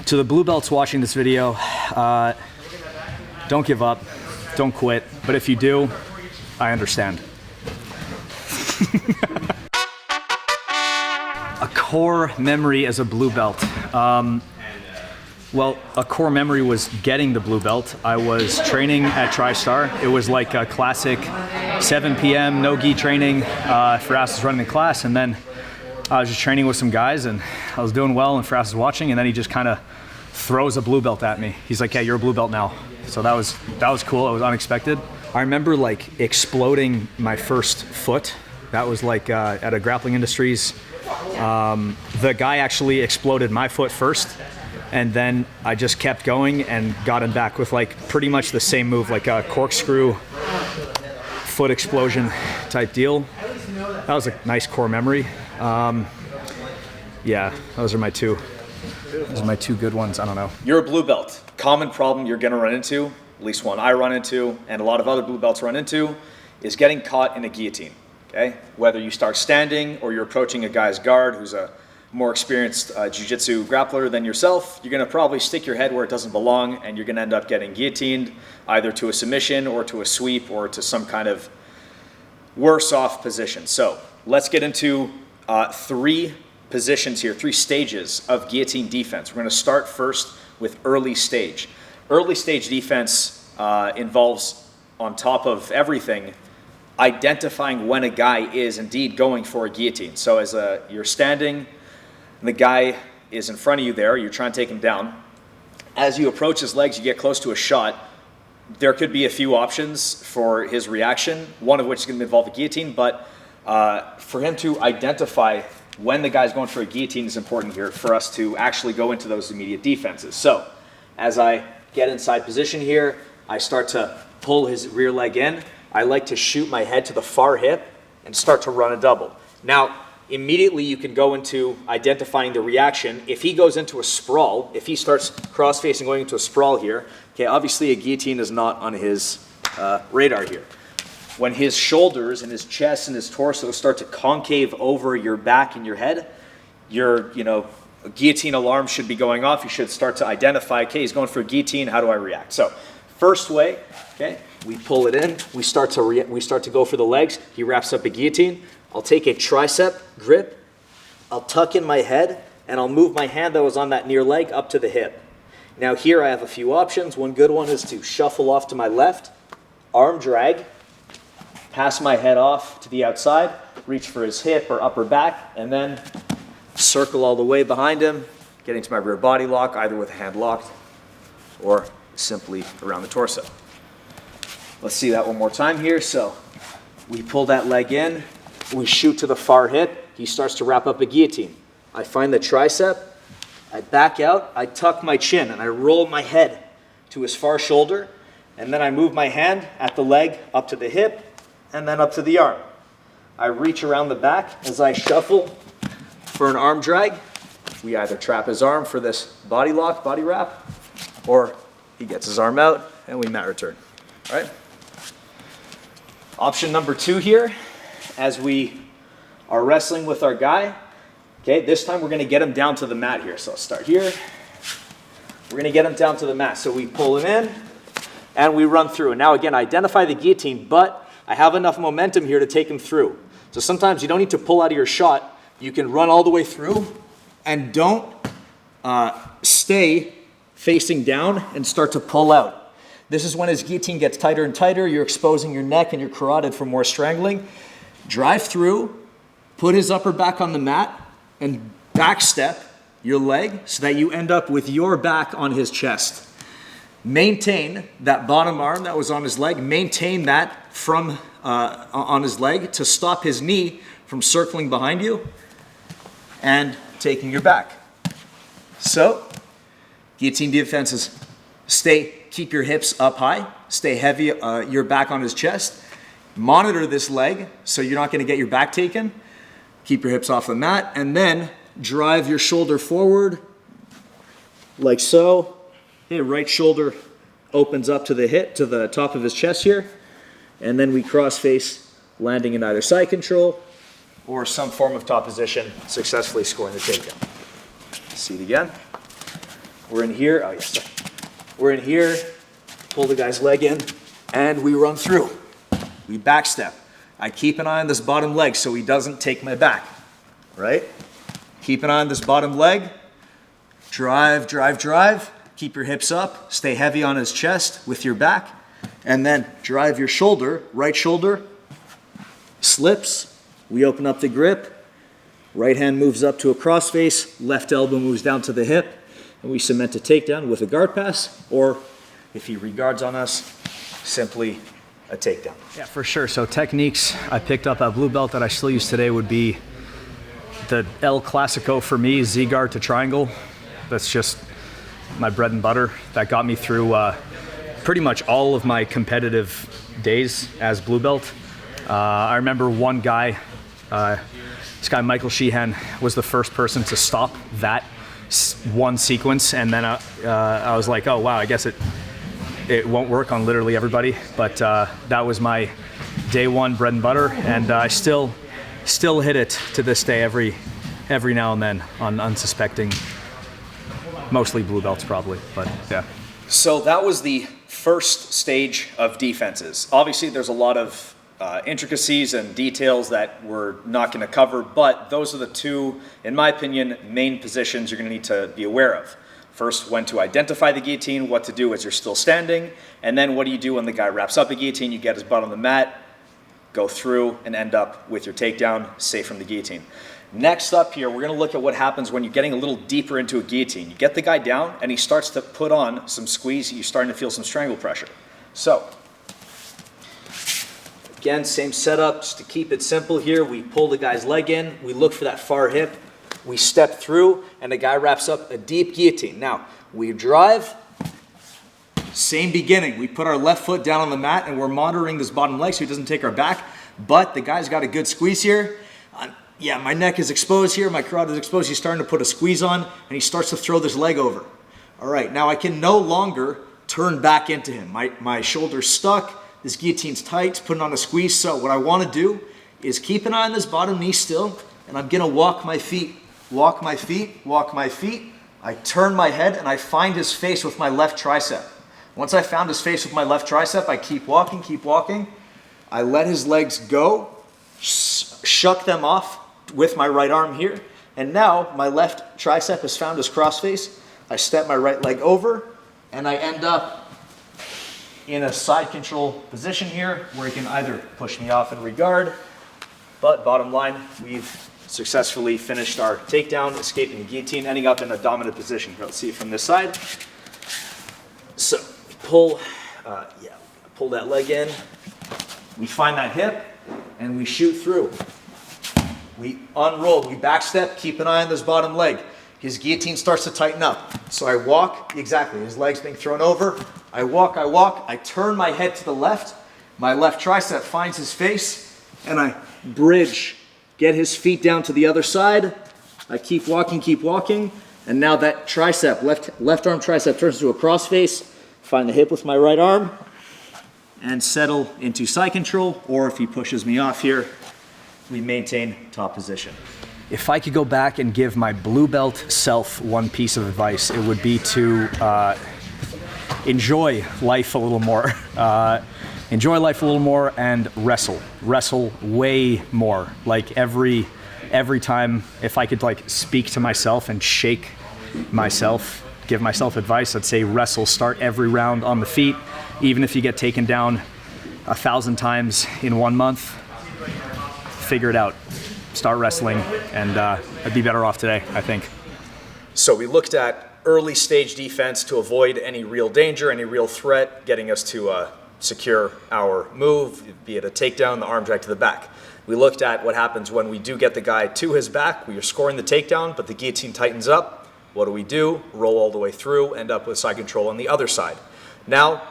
To the blue belts watching this video, don't give up, don't quit, but if you do, I understand. A core memory as a blue belt. Well, a core memory was getting the blue belt. I was training at TriStar. It was like a classic 7 p.m. no-gi training. Firas was running the class, and then I was just training with some guys, and I was doing well, and Firas was watching, and then he just kind of throws a blue belt at me. He's like, "Yeah, you're a blue belt now." So that was cool. It was unexpected. I remember like exploding my first foot. That was like at a Grappling Industries. The guy actually exploded my foot first, and then I just kept going and got him back with like pretty much the same move, like a corkscrew foot explosion type deal. That was a nice core memory. Yeah, those are my two good ones. I don't know. You're a blue belt. Common problem you're gonna run into, at least one I run into, and a lot of other blue belts run into, is getting caught in a guillotine. Okay? Whether you start standing or you're approaching a guy's guard who's a more experienced jiu-jitsu grappler than yourself, you're gonna probably stick your head where it doesn't belong, and you're gonna end up getting guillotined, either to a submission or to a sweep or to some kind of worse off position. So let's get into three positions here, three stages of guillotine defense. We're gonna start first with early stage. Early stage defense involves, on top of everything, identifying when a guy is indeed going for a guillotine. So as you're standing, and the guy is in front of you there, you're trying to take him down. As you approach his legs, you get close to a shot, there could be a few options for his reaction, one of which is gonna involve a guillotine, but for him to identify when the guy's going for a guillotine is important here for us to actually go into those immediate defenses. So as I get inside position here, I start to pull his rear leg in. I like to shoot my head to the far hip and start to run a double. Now, immediately you can go into identifying the reaction. If he goes into a sprawl, if he starts cross-facing going into a sprawl here, okay, obviously a guillotine is not on his radar here. When his shoulders and his chest and his torso start to concave over your back and your head, your a guillotine alarm should be going off. You should start to identify, okay, he's going for a guillotine, how do I react? So first way, okay, we pull it in, we start to go for the legs. He wraps up a guillotine. I'll take a tricep grip, I'll tuck in my head, and I'll move my hand that was on that near leg up to the hip. Now here I have a few options. One good one is to shuffle off to my left, arm drag, pass my head off to the outside, reach for his hip or upper back, and then circle all the way behind him, getting to my rear body lock, either with a hand locked or simply around the torso. Let's see that one more time here. So we pull that leg in, we shoot to the far hip, he starts to wrap up a guillotine. I find the tricep, I back out, I tuck my chin, and I roll my head to his far shoulder, and then I move my hand at the leg up to the hip, and then up to the arm. I reach around the back as I shuffle for an arm drag. We either trap his arm for this body lock, body wrap, or he gets his arm out and we mat return. All right? Option number two here, as we are wrestling with our guy, okay, this time we're gonna get him down to the mat here. So I'll start here. We're gonna get him down to the mat. So we pull him in and we run through. And now again, identify the guillotine, but I have enough momentum here to take him through. So sometimes you don't need to pull out of your shot. You can run all the way through and don't stay facing down and start to pull out. This is when his guillotine gets tighter and tighter. You're exposing your neck and your carotid for more strangling. Drive through, put his upper back on the mat, and back step your leg so that you end up with your back on his chest. Maintain that bottom arm that was on his leg, maintain that from on his leg to stop his knee from circling behind you and taking your back. So, guillotine defense is keep your hips up high, stay heavy, your back on his chest, monitor this leg so you're not gonna get your back taken, keep your hips off the mat, and then drive your shoulder forward like so. Okay, right shoulder opens up to the hip, to the top of his chest here, and then we cross face, landing in either side control or some form of top position, successfully scoring the takedown. See it again. We're in here. Oh, yes. We're in here. Pull the guy's leg in, and we run through. We backstep. I keep an eye on this bottom leg so he doesn't take my back, right? Keep an eye on this bottom leg. Drive, drive, drive. Keep your hips up. Stay heavy on his chest with your back. And then drive your shoulder, right shoulder, slips. We open up the grip. Right hand moves up to a crossface. Left elbow moves down to the hip. And we cement a takedown with a guard pass, or if he reguards on us, simply a takedown. Yeah, for sure. So techniques I picked up at blue belt that I still use today would be the El Clasico for me, Z guard to triangle. That's just my bread and butter. That got me through pretty much all of my competitive days as blue belt. I remember one guy, this guy Michael Sheehan, was the first person to stop that one sequence, and then I was like, oh wow, I guess it won't work on literally everybody, but that was my day one bread and butter, and I still hit it to this day every now and then on unsuspecting, mostly blue belts probably, but yeah. So that was the first stage of defenses. Obviously there's a lot of intricacies and details that we're not going to cover, but those are the two, in my opinion, main positions you're going to need to be aware of. First, when to identify the guillotine, what to do as you're still standing, and then what do you do when the guy wraps up a guillotine, you get his butt on the mat, go through, and end up with your takedown, safe from the guillotine. Next up here, we're going to look at what happens when you're getting a little deeper into a guillotine. You get the guy down, and he starts to put on some squeeze, you're starting to feel some strangle pressure. So, again, same setup, just to keep it simple here, we pull the guy's leg in, we look for that far hip, we step through, and the guy wraps up a deep guillotine. Now, we drive, same beginning. We put our left foot down on the mat, and we're monitoring this bottom leg so he doesn't take our back, but the guy's got a good squeeze here. Yeah, my neck is exposed here, my carotid is exposed, he's starting to put a squeeze on, and he starts to throw this leg over. All right, now I can no longer turn back into him. My shoulder's stuck, this guillotine's tight, it's putting on a squeeze, so what I want to do is keep an eye on this bottom knee still, and I'm going to walk my feet. Walk my feet, walk my feet. I turn my head and I find his face with my left tricep. Once I found his face with my left tricep, I keep walking, keep walking. I let his legs go, shuck them off with my right arm here. And now my left tricep has found his crossface. I step my right leg over and I end up in a side control position here where he can either push me off and regard, but bottom line, we've successfully finished our takedown, escaping the guillotine, ending up in a dominant position. Here, let's see it from this side. So, pull that leg in, we find that hip, and we shoot through. We unroll, we backstep, keep an eye on this bottom leg. His guillotine starts to tighten up. So I walk, exactly, his leg's being thrown over. I walk, I turn my head to the left, my left tricep finds his face, and I bridge. Get his feet down to the other side. I keep walking, and now that tricep, left arm tricep turns into a crossface. Find the hip with my right arm, and settle into side control, or if he pushes me off here, we maintain top position. If I could go back and give my blue belt self one piece of advice, it would be to enjoy life a little more. Enjoy life a little more and wrestle way more. Like every time, if I could like speak to myself and shake myself, give myself advice, I'd say wrestle. Start every round on the feet. Even if you get taken down 1,000 times in 1 month, figure it out. Start wrestling, and I'd be better off today, I think. So we looked at early stage defense to avoid any real danger, any real threat, getting us to secure our move, be it a takedown, the arm drag to the back. We looked at what happens when we do get the guy to his back. We are scoring the takedown, but the guillotine tightens up. What do? Roll all the way through, end up with side control on the other side. Now,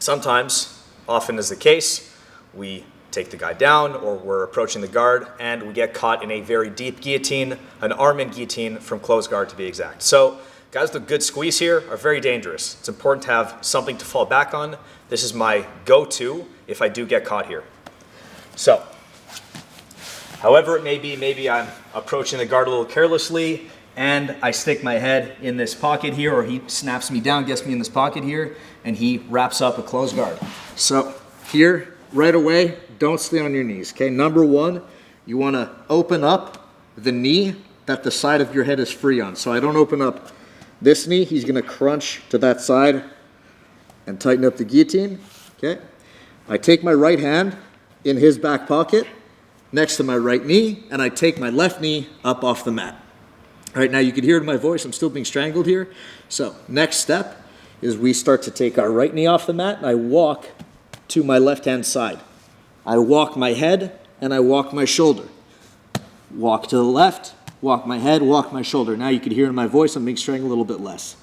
sometimes, often is the case, we take the guy down or we're approaching the guard and we get caught in a very deep guillotine, an arm-in guillotine from close guard to be exact. So guys with a good squeeze here are very dangerous. It's important to have something to fall back on. This is my go-to if I do get caught here. So, however it may be, maybe I'm approaching the guard a little carelessly and I stick my head in this pocket here, or he snaps me down, gets me in this pocket here, and he wraps up a close guard. So here, right away, don't stay on your knees, okay? Number one, you wanna open up the knee that the side of your head is free on. So I don't open up this knee, he's gonna crunch to that side and tighten up the guillotine, okay? I take my right hand in his back pocket next to my right knee, and I take my left knee up off the mat. All right, now you can hear it in my voice, I'm still being strangled here. So next step is we start to take our right knee off the mat, and I walk to my left-hand side. I walk my head, and I walk my shoulder. Walk to the left, walk my head, walk my shoulder. Now you can hear in my voice, I'm being strangled a little bit less.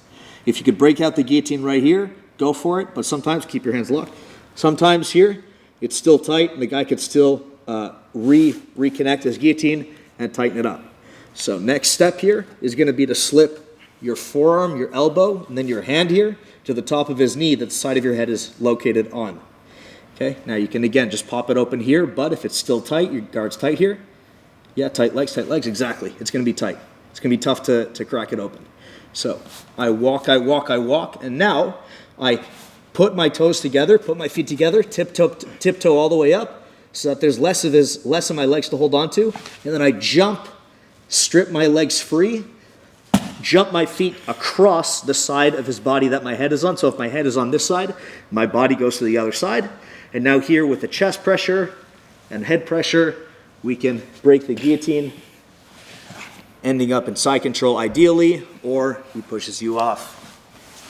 If you could break out the guillotine right here, go for it, but sometimes keep your hands locked. Sometimes here, it's still tight, and the guy could still reconnect his guillotine and tighten it up. So next step here is gonna be to slip your forearm, your elbow, and then your hand here to the top of his knee that the side of your head is located on. Okay, now you can again just pop it open here, but if it's still tight, your guard's tight here. Yeah, tight legs, exactly. It's gonna be tight. It's gonna be tough to crack it open. So I walk, and now I put my toes together, put my feet together, tiptoe all the way up so that there's less of my legs to hold on to, and then I jump, strip my legs free, jump my feet across the side of his body that my head is on. So if my head is on this side, my body goes to the other side. And now here with the chest pressure and head pressure, we can break the guillotine, ending up in side control ideally, or he pushes you off,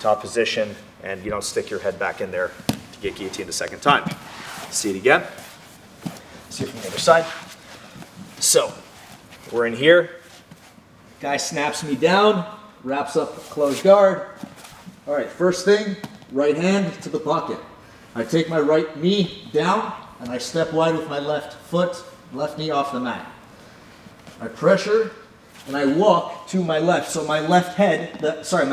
top position, and you don't stick your head back in there to get guillotined a second time. See it again. See it from the other side. So we're in here. Guy snaps me down, wraps up closed guard. All right, first thing, right hand to the pocket. I take my right knee down and I step wide with my left foot, left knee off the mat. I pressure and I walk to my left. So my my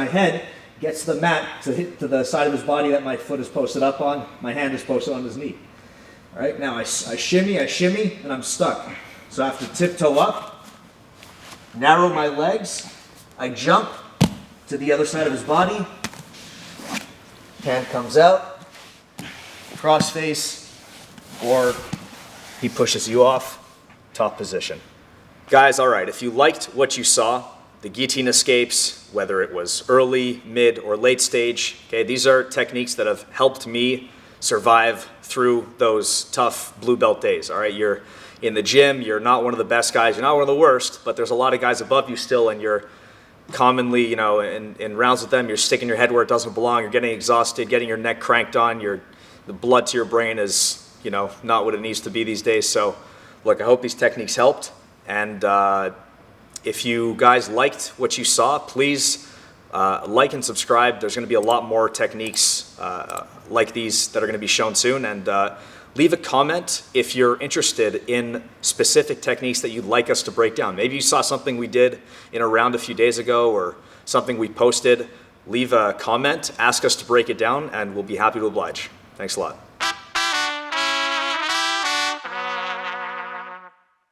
head gets the mat to hit to the side of his body that my foot is posted up on. My hand is posted on his knee. All right, now I shimmy, and I'm stuck. So I have to tiptoe up, narrow my legs, I jump to the other side of his body, hand comes out, cross face, or he pushes you off, top position. Guys, all right, if you liked what you saw, the guillotine escapes, whether it was early, mid, or late stage, okay, these are techniques that have helped me survive through those tough blue belt days, all right? You're in the gym, you're not one of the best guys, you're not one of the worst, but there's a lot of guys above you still, and you're commonly, you know, in rounds with them, you're sticking your head where it doesn't belong, you're getting exhausted, getting your neck cranked on, the blood to your brain is, you know, not what it needs to be these days. So, look, I hope these techniques helped, and if you guys liked what you saw, please like and subscribe. There's going to be a lot more techniques like these that are going to be shown soon, and leave a comment if you're interested in specific techniques that you'd like us to break down. Maybe you saw something we did in a round a few days ago or something we posted. Leave a comment, ask us to break it down, and we'll be happy to oblige. Thanks a lot.